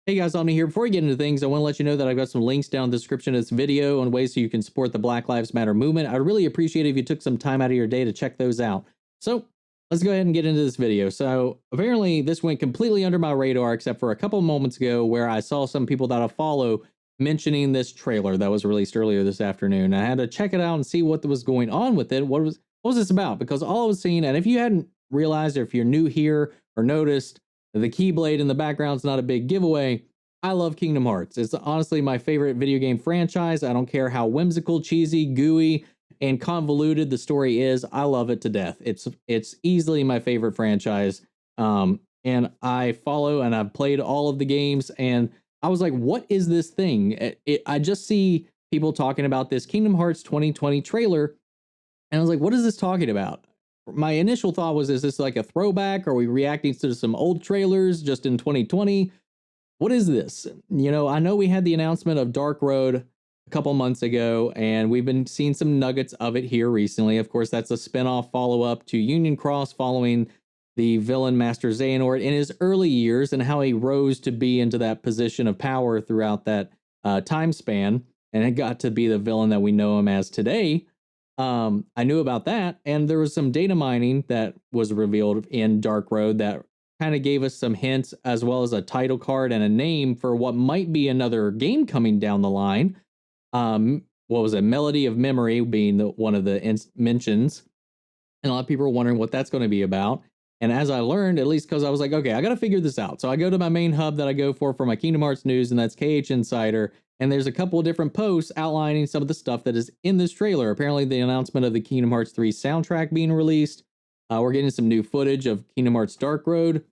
Hey guys, Omni here. Before we get into things, I want to let you know that I've got some links down in the description of this video on ways so you can support the Black Lives Matter movement. I'd really appreciate it if you took some time out of your day to check those out. So let's go ahead and get into this video. So apparently this went completely under my radar, except for a couple moments ago where I saw some people that I follow mentioning this trailer that was released earlier this afternoon. I had to check it out and see what was going on with it. What was this about? Because all I was seeing, and if you hadn't realized, or if you're new here or noticed, the Keyblade in the background is not a big giveaway. I love Kingdom Hearts. It's honestly my favorite video game franchise. I don't care how whimsical, cheesy, gooey, and convoluted the story is. I love it to death. It's easily my favorite franchise. And I follow and I've played all of the games. And I was like, what is this thing? I just see people talking about this Kingdom Hearts 2020 trailer. And I was like, what is this talking about? My initial thought was, is this like a throwback? Are we reacting to some old trailers just in 2020? What is this? You know, I know we had the announcement of Dark Road a couple months ago, and we've been seeing some nuggets of it here recently. Of course, that's a spinoff follow-up to Union Cross following the villain Master Xehanort in his early years and how he rose to be into that position of power throughout that time span, and it got to be the villain that we know him as today. I knew about that, and there was some data mining that was revealed in Dark Road that kind of gave us some hints, as well as a title card and a name for what might be another game coming down the line. What was it? Melody of Memory being one of the mentions, and a lot of people are wondering what that's going to be about. And as I learned, at least because I was like, okay, I got to figure this out. So I go to my main hub that I go for my Kingdom Hearts news, and that's KH Insider. And there's a couple of different posts outlining some of the stuff that is in this trailer. Apparently, the announcement of the Kingdom Hearts 3 soundtrack being released. We're getting some new footage of Kingdom Hearts Dark Road.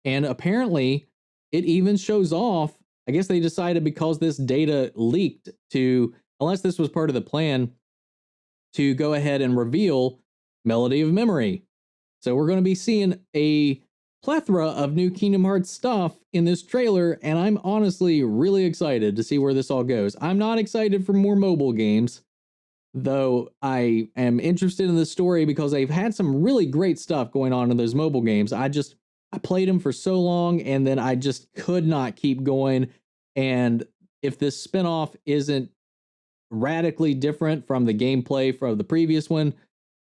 And apparently, it even shows off. I guess they decided because this data leaked to, unless this was part of the plan, to go ahead and reveal Melody of Memory. So we're going to be seeing a plethora of new Kingdom Hearts stuff in this trailer, and I'm honestly really excited to see where this all goes. I'm not excited for more mobile games, though I am interested in the story because they've had some really great stuff going on in those mobile games. I played them for so long, and then I just could not keep going. And if this spinoff isn't radically different from the gameplay from the previous one,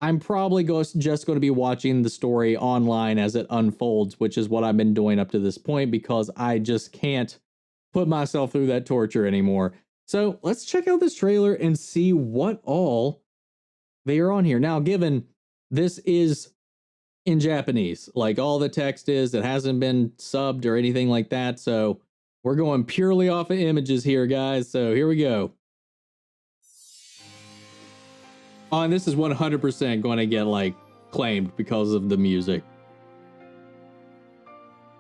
I'm probably just going to be watching the story online as it unfolds, which is what I've been doing up to this point because I just can't put myself through that torture anymore. So let's check out this trailer and see what all they are on here. Now, given this is in Japanese, like all the text is, it hasn't been subbed or anything like that. So we're going purely off of images here, guys. So here we go. Oh, and this is 100% going to get like claimed because of the music.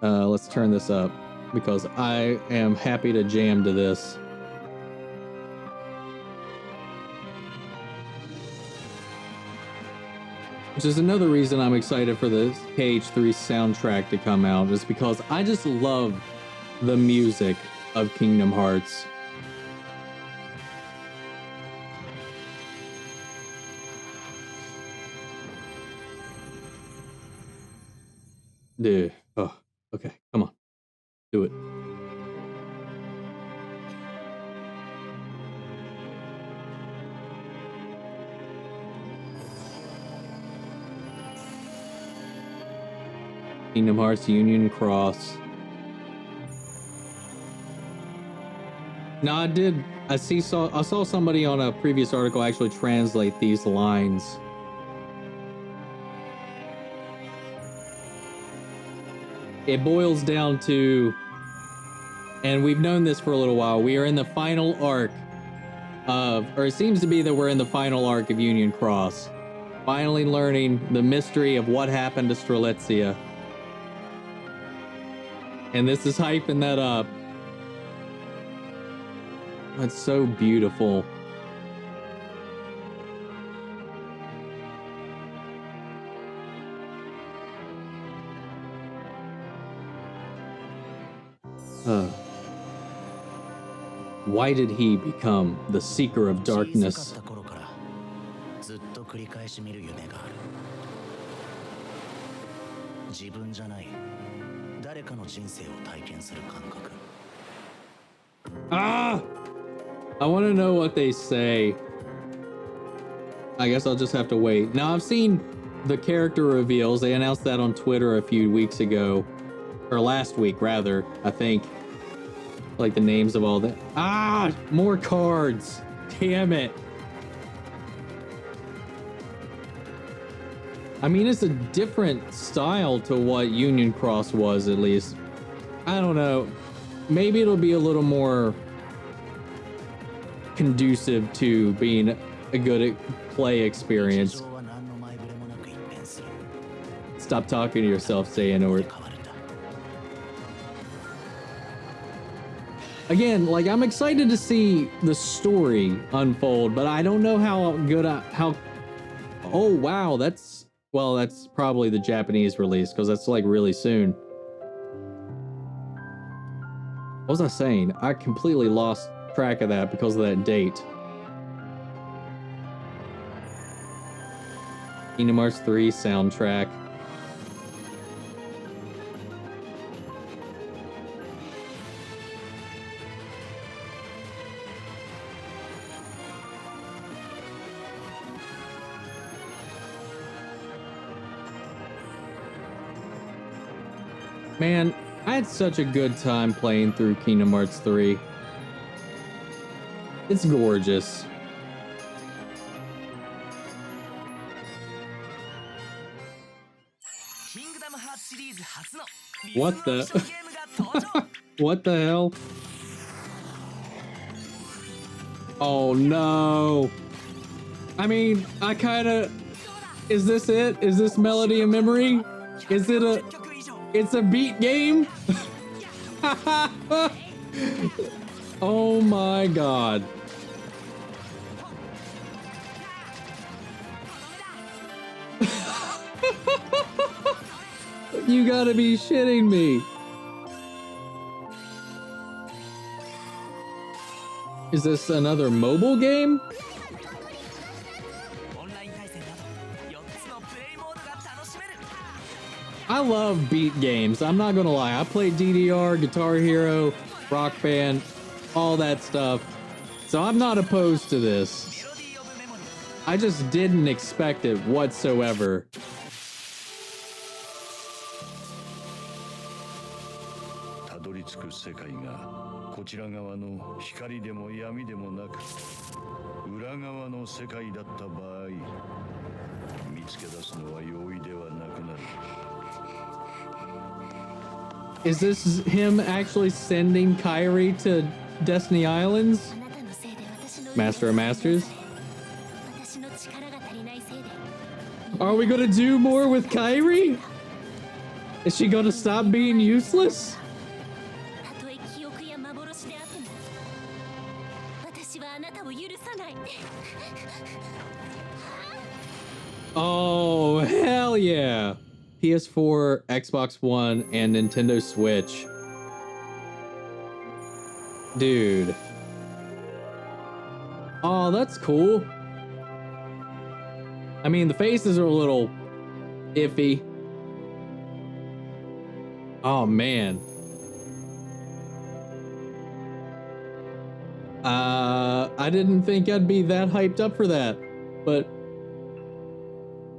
Let's turn this up because I am happy to jam to this. Which is another reason I'm excited for the KH3 soundtrack to come out, is because I just love the music of Kingdom Hearts. Dude, oh, okay, come on, do it. Kingdom Hearts Union Cross. Now I saw somebody on a previous article actually translate these lines. It boils down to, and we've known this for a little while, we are in the final arc of, or it seems to be that we're in the final arc of Union Cross. Finally learning the mystery of what happened to Strelitzia. And this is hyping that up. That's so beautiful. Why did he become the Seeker of Darkness? ずっと繰り返し見る夢がある。自分じゃない誰かの人生を体験する感覚。I want to know what they say. I guess I'll just have to wait. Now, I've seen the character reveals. They announced that on Twitter a few weeks ago. Or last week, rather, I think. Like the names of all that. Ah! More cards! Damn it. I mean, it's a different style to what Union Cross was, at least. I don't know. Maybe it'll be a little more conducive to being a good play experience. Stop talking to yourself, Xehanort. Again, like, I'm excited to see the story unfold, but I don't know how good how. Oh wow, that's probably the Japanese release, because that's like really soon. What was I saying? I completely lost track of that because of that date. Kingdom Hearts 3 soundtrack. Man, I had such a good time playing through Kingdom Hearts 3. It's gorgeous. What the? What the hell? Oh no. I mean, I kinda... Is this it? Is this Melody of Memory? Is it a... It's a beat game? Oh my god. You gotta be shitting me. Is this another mobile game? I love beat games. I'm not gonna lie. I played DDR, Guitar Hero, Rock Band, all that stuff. So I'm not opposed to this. I just didn't expect it whatsoever. Is this him actually sending Kairi to Destiny Islands? Master of Masters? Are we gonna do more with Kairi? Is she gonna stop being useless? Oh, hell yeah. PS4, Xbox One, and Nintendo Switch. Dude. Oh, that's cool. I mean, the faces are a little iffy. Oh, man. I didn't think I'd be that hyped up for that, but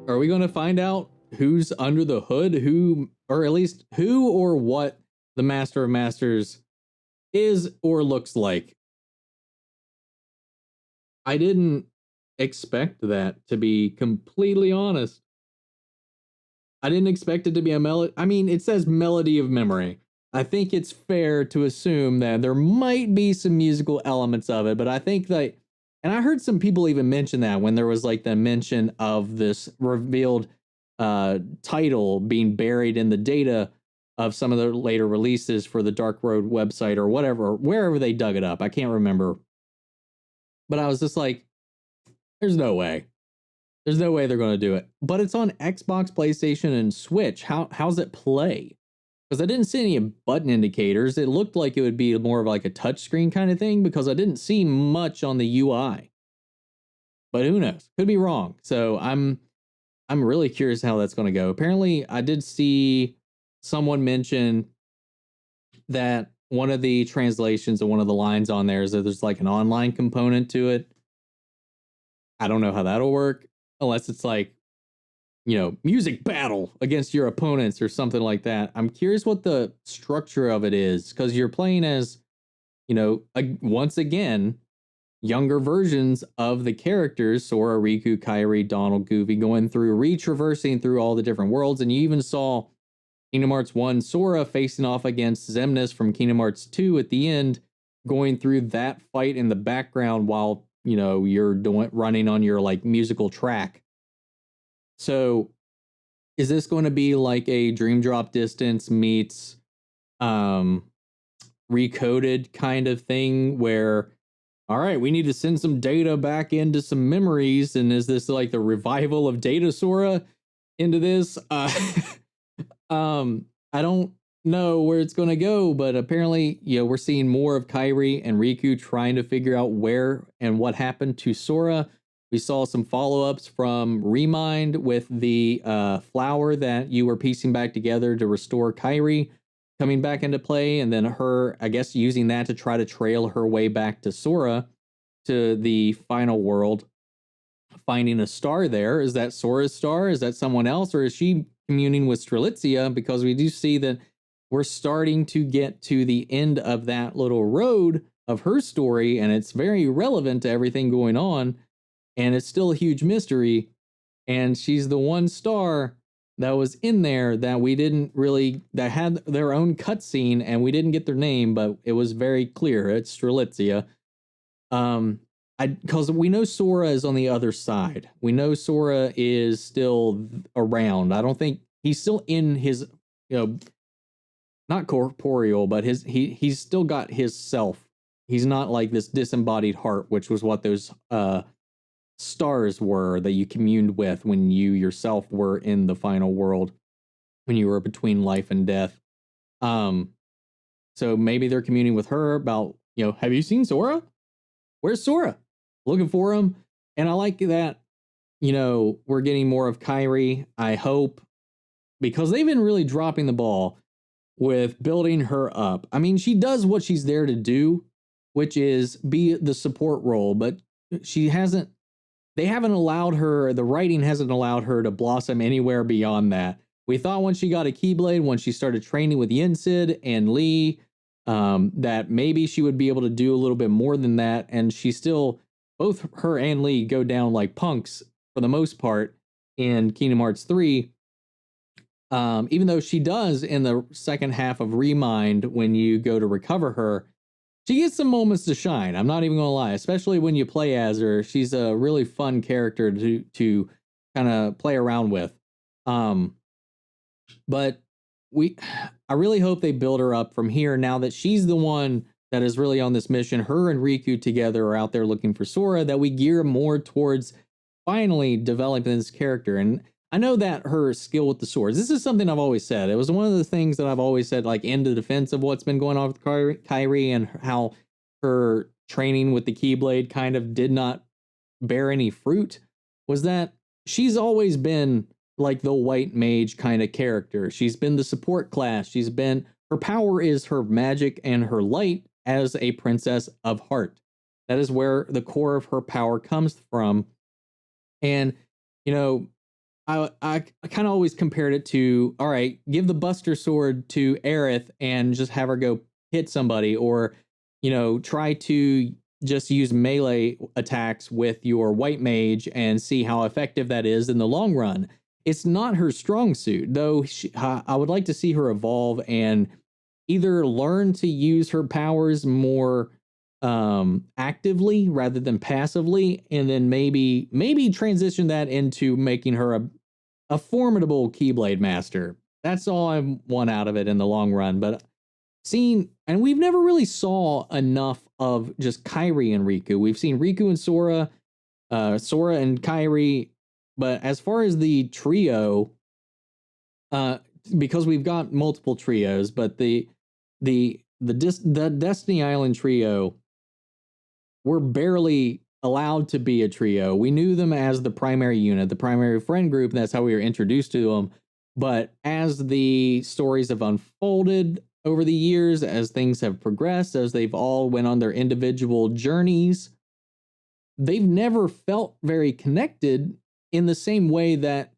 are we going to find out who's under the hood? Who, or at least who or what the Master of Masters is or looks like? I didn't expect that, to be completely honest. I didn't expect it to be a melody. I mean, it says Melody of Memory. I think it's fair to assume that there might be some musical elements of it, but I think that, and I heard some people even mention that when there was like the mention of this revealed title being buried in the data of some of the later releases for the Dark Road website or whatever, wherever they dug it up. I can't remember. But I was just like, there's no way. There's no way they're going to do it. But it's on Xbox, PlayStation, and Switch. How's it play? Because I didn't see any button indicators. It looked like it would be more of like a touchscreen kind of thing because I didn't see much on the UI. But who knows? Could be wrong. So I'm really curious how that's going to go. Apparently, I did see someone mention that one of the translations of one of the lines on there is that there's like an online component to it. I don't know how that'll work unless it's like, music battle against your opponents or something like that. I'm curious what the structure of it is, because you're playing as, once again, younger versions of the characters, Sora, Riku, Kairi, Donald, Goofy, going through, retraversing through all the different worlds. And you even saw Kingdom Hearts 1 Sora facing off against Xemnas from Kingdom Hearts 2 at the end, going through that fight in the background while, you're running on your like musical track. So is this going to be like a Dream Drop Distance meets Recoded kind of thing where, all right, we need to send some data back into some memories, and is this like the revival of Data Sora into this? I don't know where it's going to go, but apparently, we're seeing more of Kairi and Riku trying to figure out where and what happened to Sora. We saw some follow-ups from Remind with the flower that you were piecing back together to restore Kairi coming back into play, and then her, I guess, using that to try to trail her way back to Sora, to the final world, finding a star there. Is that Sora's star? Is that someone else? Or is she communing with Strelitzia? Because we do see that we're starting to get to the end of that little road of her story, and it's very relevant to everything going on. And it's still a huge mystery. And she's the one star that was in there that we didn't really, that had their own cutscene, and we didn't get their name, but it was very clear. It's Strelitzia. Because we know Sora is on the other side. We know Sora is still around. I don't think he's still in his, not corporeal, but he's still got his self. He's not like this disembodied heart, which was what those stars were that you communed with when you yourself were in the final world, when you were between life and death. So maybe they're communing with her about, have you seen Sora? Where's Sora? Looking for him. And I like that, we're getting more of Kairi, I hope, because they've been really dropping the ball with building her up. I mean, she does what she's there to do, which is be the support role, but they haven't allowed her, the writing hasn't allowed her to blossom anywhere beyond that. We thought when she got a Keyblade, when she started training with Yensid and Lee, that maybe she would be able to do a little bit more than that. And she still, both her and Lee go down like punks for the most part in Kingdom Hearts 3. Even though she does in the second half of Remind, when you go to recover her, she gets some moments to shine. I'm not even going to lie, especially when you play as her. She's a really fun character to kind of play around with. But I really hope they build her up from here now that she's the one that is really on this mission. Her and Riku together are out there looking for Sora, that we gear more towards finally developing this character. And I know that her skill with the swords, this is something I've always said. It was one of the things that I've always said, like in the defense of what's been going on with Kairi and how her training with the Keyblade kind of did not bear any fruit, was that she's always been like the white mage kind of character. She's been the support class. Her power is her magic and her light as a princess of heart. That is where the core of her power comes from. And, I kind of always compared it to, all right, give the Buster Sword to Aerith and just have her go hit somebody, or, try to just use melee attacks with your white mage and see how effective that is in the long run. It's not her strong suit, though. I would like to see her evolve and either learn to use her powers more actively rather than passively, and then maybe transition that into making her a formidable Keyblade master. That's all I want out of it in the long run. But and we've never really saw enough of just Kairi and Riku. We've seen Riku and Sora, Sora and Kairi, but as far as the trio, because we've got multiple trios, but the Destiny Island trio were barely allowed to be a trio. We knew them as the primary unit, the primary friend group. That's how we were introduced to them. But as the stories have unfolded, over the years as things have progressed, as they've all went on their individual journeys, they've never felt very connected in the same way that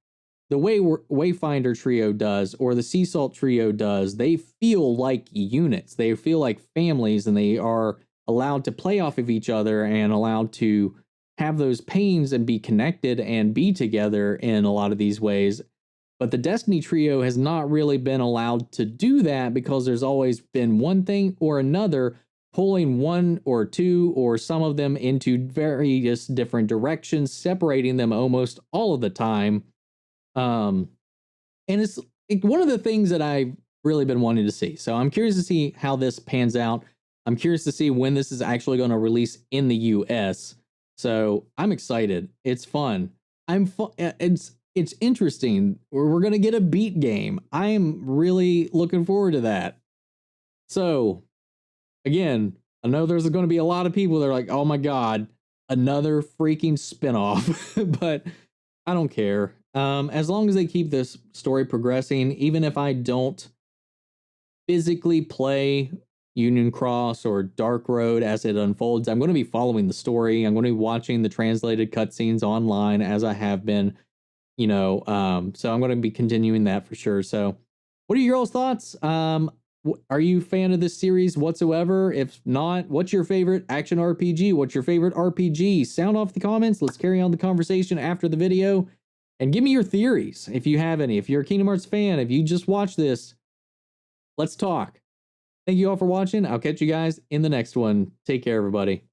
the way Wayfinder Trio does or the Sea Salt Trio does. They feel like units, they feel like families, and they are allowed to play off of each other and allowed to have those pains and be connected and be together in a lot of these ways. But the Destiny Trio has not really been allowed to do that because there's always been one thing or another pulling one or two or some of them into various different directions, separating them almost all of the time. And it's one of the things that I've really been wanting to see. So I'm curious to see how this pans out. I'm curious to see when this is actually going to release in the US. So I'm excited. It's fun. It's interesting. We're going to get a beat game. I am really looking forward to that. So again, I know there's going to be a lot of people that are like, oh my God, another freaking spinoff, but I don't care. As long as they keep this story progressing, even if I don't physically play Union Cross or Dark Road as it unfolds, I'm going to be following the story. I'm going to be watching the translated cutscenes online as I have been, so I'm going to be continuing that for sure. So what are your all's thoughts? Are you a fan of this series whatsoever? If not, what's your favorite action RPG? What's your favorite RPG? Sound off the comments. Let's carry on the conversation after the video and give me your theories if you have any. If you're a Kingdom Hearts fan, if you just watched this, let's talk. Thank you all for watching. I'll catch you guys in the next one. Take care, everybody.